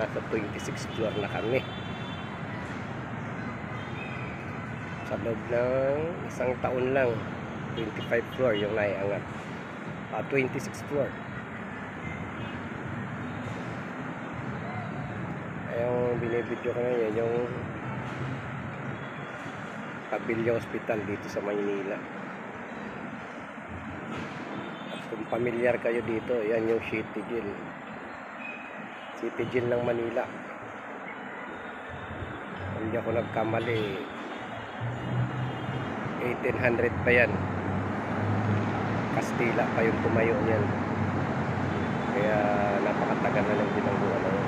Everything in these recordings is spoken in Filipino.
nasa 26th floor na kami. Sa loob ng isang taon lang, 25 floor yung naiangat. 26th floor. Yung binibidyo ko ngayon, yung Pabilia Hospital dito sa Maynila. At kung pamilyar kayo dito, yan yung City Jail. City Jail ng Manila. Hindi ako nagkamali, 1800 pa yan. Kastila pa yung tumayo niyan. Kaya napakatagal na ng binangguan na yun.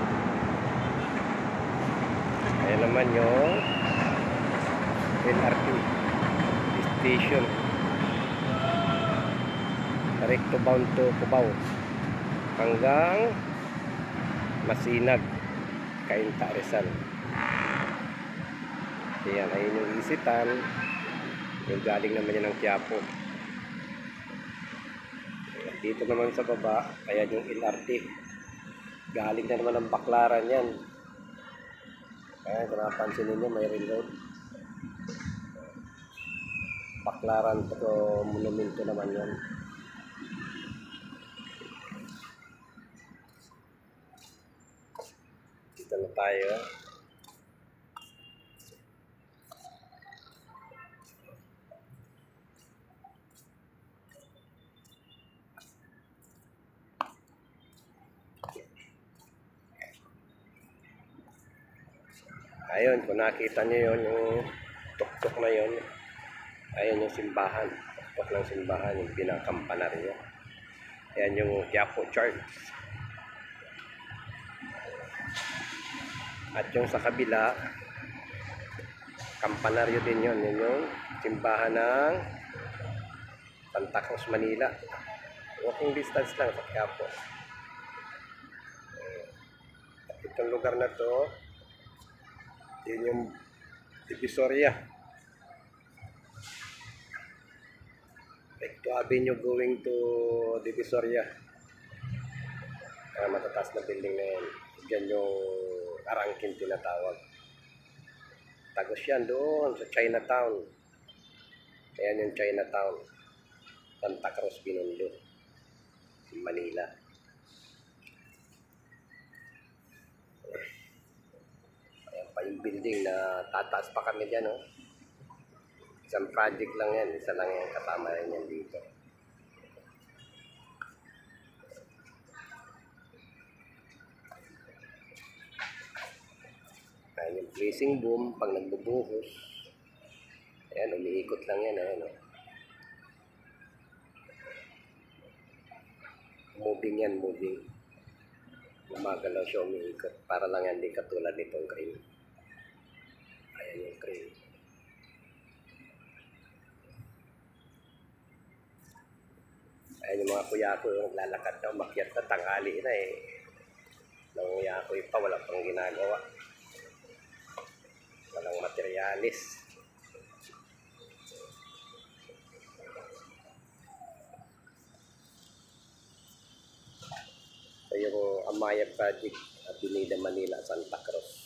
Ayan naman yung LRT station. Recto bound to Cubao hanggang Masinag, Cainta, Rizal. Ayan, ayun yung Isitan. Yung galing naman yan ng Quiapo. Dito naman sa baba, ayan yung LRT. Galing na naman ng Baclaran yan. Ayan, kung napansin ninyo, may railroad. Baclaran to monumento naman yan. Dito na tayo. Ayun, kung nakita nyo yun, yung tuktok na yun, ayun yung simbahan. Tuktok ng simbahan, yung pinakampanario. Ayan yung Quiapo Church. At yung sa kabila, kampanaryo din yun. Yun yung simbahan ng Santa Cruz, Manila. Walking distance lang sa Quiapo. At itong lugar na to, yun yung Divisoria. Recto Avenue going to Divisoria. Matataas na building na yan. Diyan yung Arangkin tinatawag. Tagos yan doon sa Chinatown. Ayan yung Chinatown. Santa Cruz, Binondo, Manila. Ayan pa yung building na tataas pa kami dyan. Oh. Isang project lang yan. Isa lang yung kasama rin yan dito. Ayan yung freezing boom pag nagbubuhos. Ayan, umiikot lang yan. Ayan, oh. Moving yan, moving. Gumagalaw siya, umiikot. Para lang yan, di katulad nitong crane. Ayan yung crane. Ayan yung mga kuya ko yung naglalakad na umakyat na tanghali na eh. Nanguya ko pa, wala pang ginagawa. Walang materialis. So yung Amaya Project, Avenida Manila, Santa Cruz.